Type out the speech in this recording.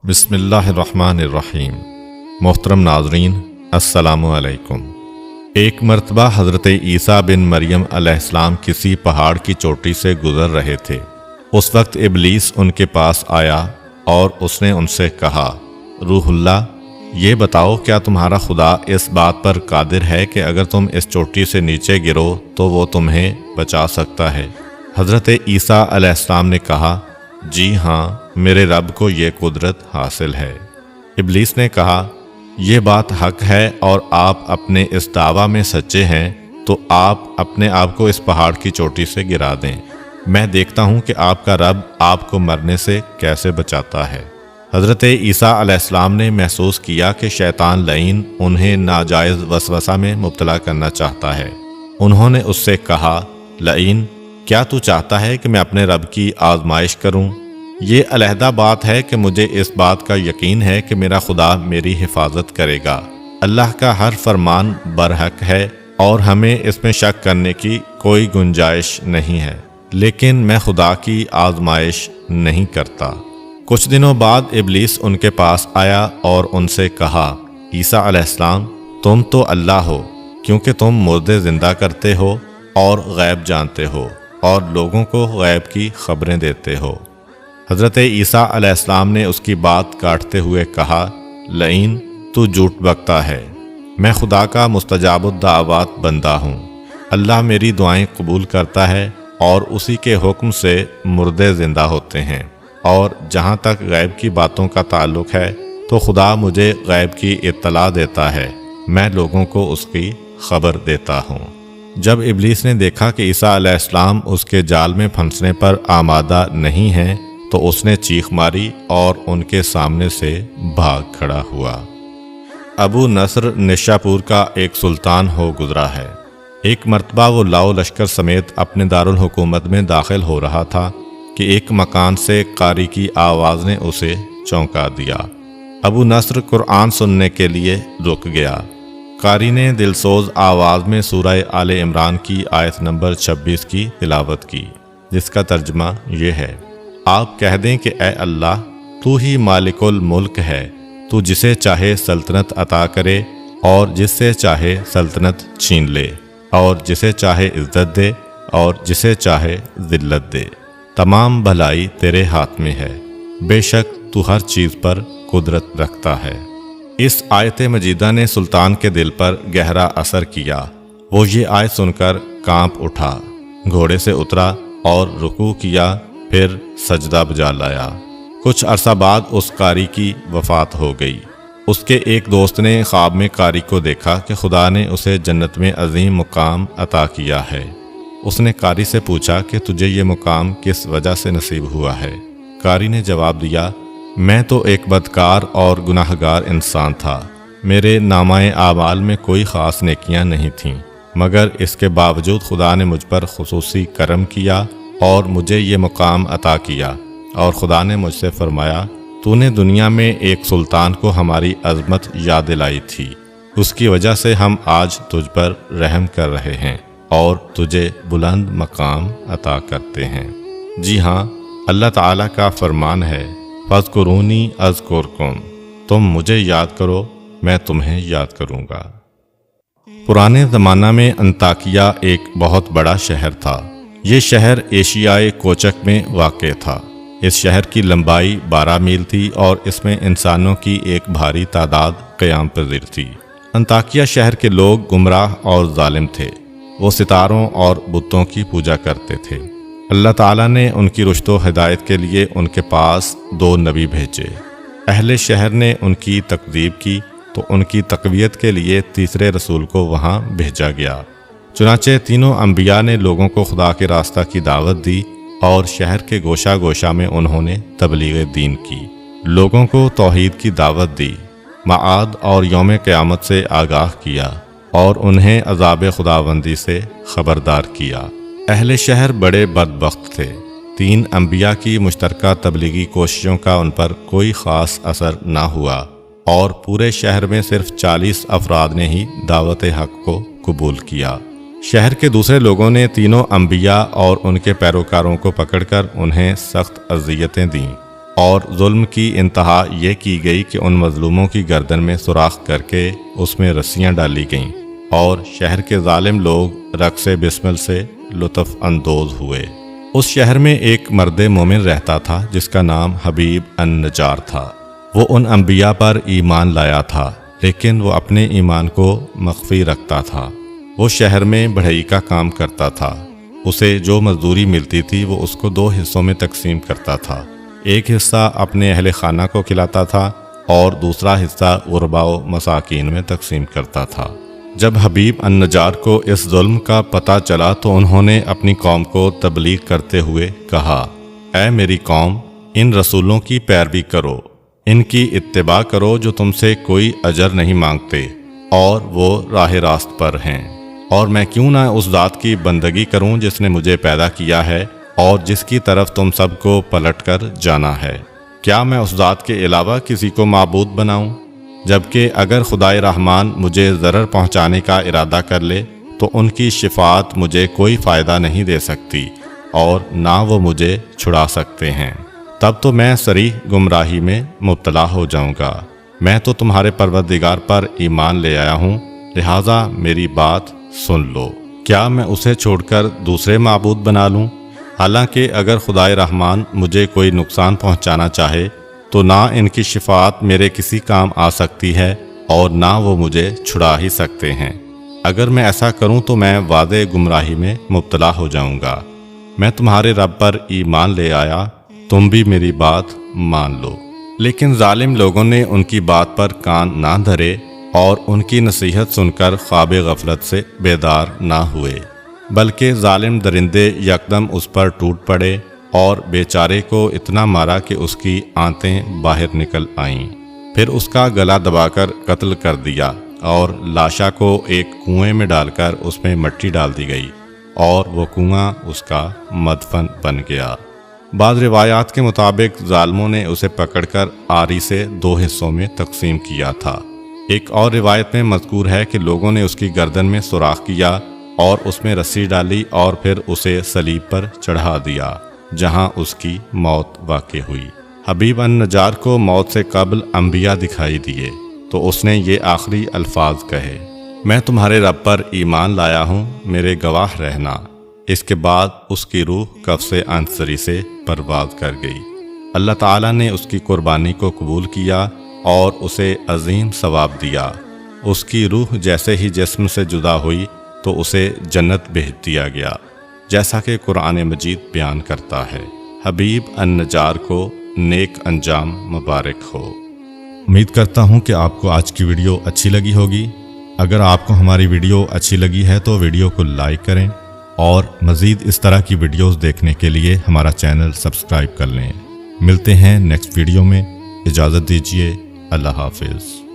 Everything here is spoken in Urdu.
بسم اللہ الرحمن الرحیم۔ محترم ناظرین، السلام علیکم۔ ایک مرتبہ حضرت عیسیٰ بن مریم علیہ السلام کسی پہاڑ کی چوٹی سے گزر رہے تھے۔ اس وقت ابلیس ان کے پاس آیا اور اس نے ان سے کہا، روح اللہ، یہ بتاؤ کیا تمہارا خدا اس بات پر قادر ہے کہ اگر تم اس چوٹی سے نیچے گرو تو وہ تمہیں بچا سکتا ہے؟ حضرت عیسیٰ علیہ السلام نے کہا، جی ہاں، میرے رب کو یہ قدرت حاصل ہے۔ ابلیس نے کہا، یہ بات حق ہے اور آپ اپنے اس دعویٰ میں سچے ہیں تو آپ اپنے آپ کو اس پہاڑ کی چوٹی سے گرا دیں، میں دیکھتا ہوں کہ آپ کا رب آپ کو مرنے سے کیسے بچاتا ہے۔ حضرت عیسیٰ علیہ السلام نے محسوس کیا کہ شیطان لعین انہیں ناجائز وسوسہ میں مبتلا کرنا چاہتا ہے۔ انہوں نے اس سے کہا، لعین، کیا تو چاہتا ہے کہ میں اپنے رب کی آزمائش کروں؟ یہ علیحدہ بات ہے کہ مجھے اس بات کا یقین ہے کہ میرا خدا میری حفاظت کرے گا۔ اللہ کا ہر فرمان برحق ہے اور ہمیں اس میں شک کرنے کی کوئی گنجائش نہیں ہے، لیکن میں خدا کی آزمائش نہیں کرتا۔ کچھ دنوں بعد ابلیس ان کے پاس آیا اور ان سے کہا، عیسیٰ علیہ السلام، تم تو اللہ ہو کیونکہ تم مردے زندہ کرتے ہو اور غیب جانتے ہو اور لوگوں کو غیب کی خبریں دیتے ہو۔ حضرت عیسیٰ علیہ السلام نے اس کی بات کاٹتے ہوئے کہا، لعین، تو جھوٹ بکتا ہے، میں خدا کا مستجاب الدعوات بندہ ہوں۔ اللہ میری دعائیں قبول کرتا ہے اور اسی کے حکم سے مردے زندہ ہوتے ہیں، اور جہاں تک غیب کی باتوں کا تعلق ہے تو خدا مجھے غیب کی اطلاع دیتا ہے، میں لوگوں کو اس کی خبر دیتا ہوں۔ جب ابلیس نے دیکھا کہ عیسیٰ علیہ السلام اس کے جال میں پھنسنے پر آمادہ نہیں ہیں تو اس نے چیخ ماری اور ان کے سامنے سے بھاگ کھڑا ہوا۔ ابو نصر نشاپور کا ایک سلطان ہو گزرا ہے۔ ایک مرتبہ وہ لاؤ لشکر سمیت اپنے دارالحکومت میں داخل ہو رہا تھا کہ ایک مکان سے قاری کی آواز نے اسے چونکا دیا۔ ابو نصر قرآن سننے کے لیے رک گیا۔ قاری نے دلسوز آواز میں سورہ آل عمران کی آیت نمبر 26 کی تلاوت کی، جس کا ترجمہ یہ ہے، آپ کہہ دیں کہ اے اللہ، تو ہی مالک الملک ہے، تو جسے چاہے سلطنت عطا کرے اور جس سے چاہے سلطنت چھین لے، اور جسے چاہے عزت دے اور جسے چاہے ذلت دے، تمام بھلائی تیرے ہاتھ میں ہے، بے شک تو ہر چیز پر قدرت رکھتا ہے۔ اس آیت مجیدہ نے سلطان کے دل پر گہرا اثر کیا۔ وہ یہ آیت سن کر کانپ اٹھا، گھوڑے سے اترا اور رکوع کیا، پھر سجدہ بجا لایا۔ کچھ عرصہ بعد اس قاری کی وفات ہو گئی۔ اس کے ایک دوست نے خواب میں قاری کو دیکھا کہ خدا نے اسے جنت میں عظیم مقام عطا کیا ہے۔ اس نے قاری سے پوچھا کہ تجھے یہ مقام کس وجہ سے نصیب ہوا ہے؟ قاری نے جواب دیا، میں تو ایک بدکار اور گناہگار انسان تھا، میرے نامہ اعمال میں کوئی خاص نیکیاں نہیں تھیں، مگر اس کے باوجود خدا نے مجھ پر خصوصی کرم کیا اور مجھے یہ مقام عطا کیا، اور خدا نے مجھ سے فرمایا، تو نے دنیا میں ایک سلطان کو ہماری عظمت یاد دلائی تھی، اس کی وجہ سے ہم آج تجھ پر رحم کر رہے ہیں اور تجھے بلند مقام عطا کرتے ہیں۔ جی ہاں، اللہ تعالیٰ کا فرمان ہے، فاذکرونی اذکرکم، تم مجھے یاد کرو، میں تمہیں یاد کروں گا۔ پرانے زمانہ میں انطاکیہ ایک بہت بڑا شہر تھا۔ یہ شہر ایشیائے کوچک میں واقع تھا۔ اس شہر کی لمبائی 12 میل تھی اور اس میں انسانوں کی ایک بھاری تعداد قیام پذیر تھی۔ انطاکیہ شہر کے لوگ گمراہ اور ظالم تھے۔ وہ ستاروں اور بتوں کی پوجا کرتے تھے۔ اللہ تعالیٰ نے ان کی رشد و ہدایت کے لیے ان کے پاس 2 نبی بھیجے۔ اہل شہر نے ان کی تکذیب کی تو ان کی تقویت کے لیے تیسرے رسول کو وہاں بھیجا گیا۔ چنانچہ تینوں انبیاء نے لوگوں کو خدا کے راستہ کی دعوت دی اور شہر کے گوشہ گوشہ میں انہوں نے تبلیغ دین کی، لوگوں کو توحید کی دعوت دی، معاد اور یوم قیامت سے آگاہ کیا اور انہیں عذاب خداوندی سے خبردار کیا۔ اہل شہر بڑے بدبخت تھے۔ 3 انبیاء کی مشترکہ تبلیغی کوششوں کا ان پر کوئی خاص اثر نہ ہوا اور پورے شہر میں صرف 40 افراد نے ہی دعوت حق کو قبول کیا۔ شہر کے دوسرے لوگوں نے تینوں انبیاء اور ان کے پیروکاروں کو پکڑ کر انہیں سخت اذیتیں دیں اور ظلم کی انتہا یہ کی گئی کہ ان مظلوموں کی گردن میں سوراخ کر کے اس میں رسیاں ڈالی گئیں اور شہر کے ظالم لوگ رقص بسمل سے لطف اندوز ہوئے۔ اس شہر میں ایک مرد مومن رہتا تھا جس کا نام حبیب النجار تھا۔ وہ ان انبیاء پر ایمان لایا تھا، لیکن وہ اپنے ایمان کو مخفی رکھتا تھا۔ وہ شہر میں بڑھئی کا کام کرتا تھا۔ اسے جو مزدوری ملتی تھی وہ اس کو 2 حصوں میں تقسیم کرتا تھا۔ ایک حصہ اپنے اہل خانہ کو کھلاتا تھا اور دوسرا حصہ غرباء و مساکین میں تقسیم کرتا تھا۔ جب حبیب النجار کو اس ظلم کا پتہ چلا تو انہوں نے اپنی قوم کو تبلیغ کرتے ہوئے کہا، اے میری قوم، ان رسولوں کی پیروی کرو، ان کی اتباع کرو جو تم سے کوئی اجر نہیں مانگتے اور وہ راہ راست پر ہیں، اور میں کیوں نہ اس ذات کی بندگی کروں جس نے مجھے پیدا کیا ہے اور جس کی طرف تم سب کو پلٹ کر جانا ہے۔ کیا میں اس ذات کے علاوہ کسی کو معبود بناؤں؟ جبکہ اگر خدائے رحمان مجھے ضرر پہنچانے کا ارادہ کر لے تو ان کی شفاعت مجھے کوئی فائدہ نہیں دے سکتی اور نہ وہ مجھے چھڑا سکتے ہیں۔ تب تو میں صریح گمراہی میں مبتلا ہو جاؤں گا۔ میں تو تمہارے پروردگار پر ایمان لے آیا ہوں، لہٰذا میری بات سن لو۔ کیا میں اسے چھوڑ کر دوسرے معبود بنا لوں؟ حالانکہ اگر خدائے رحمان مجھے کوئی نقصان پہنچانا چاہے تو نہ ان کی شفاعت میرے کسی کام آ سکتی ہے اور نہ وہ مجھے چھڑا ہی سکتے ہیں۔ اگر میں ایسا کروں تو میں واضح گمراہی میں مبتلا ہو جاؤں گا۔ میں تمہارے رب پر ایمان لے آیا، تم بھی میری بات مان لو۔ لیکن ظالم لوگوں نے ان کی بات پر کان نہ دھرے اور ان کی نصیحت سن کر خواب غفلت سے بیدار نہ ہوئے، بلکہ ظالم درندے یکدم اس پر ٹوٹ پڑے اور بیچارے کو اتنا مارا کہ اس کی آنتیں باہر نکل آئیں۔ پھر اس کا گلا دبا کر قتل کر دیا اور لاشا کو ایک کنویں میں ڈال کر اس میں مٹی ڈال دی گئی اور وہ کنواں اس کا مدفن بن گیا۔ بعض روایات کے مطابق ظالموں نے اسے پکڑ کر آری سے 2 حصوں میں تقسیم کیا تھا۔ ایک اور روایت میں مذکور ہے کہ لوگوں نے اس کی گردن میں سوراخ کیا اور اس میں رسی ڈالی اور پھر اسے صلیب پر چڑھا دیا، جہاں اس کی موت واقع ہوئی۔ حبیب النجار کو موت سے قبل انبیاء دکھائی دیے تو اس نے یہ آخری الفاظ کہے، میں تمہارے رب پر ایمان لایا ہوں، میرے گواہ رہنا۔ اس کے بعد اس کی روح قفس عنصری سے پرواز کر گئی۔ اللہ تعالیٰ نے اس کی قربانی کو قبول کیا اور اسے عظیم ثواب دیا۔ اس کی روح جیسے ہی جسم سے جدا ہوئی تو اسے جنت بھیج دیا گیا، جیسا کہ قرآن مجید بیان کرتا ہے۔ حبیب النجار کو نیک انجام مبارک ہو۔ امید کرتا ہوں کہ آپ کو آج کی ویڈیو اچھی لگی ہوگی۔ اگر آپ کو ہماری ویڈیو اچھی لگی ہے تو ویڈیو کو لائک کریں اور مزید اس طرح کی ویڈیوز دیکھنے کے لیے ہمارا چینل سبسکرائب کر لیں۔ ملتے ہیں نیکسٹ ویڈیو میں، اجازت دیجیے، اللہ حافظ۔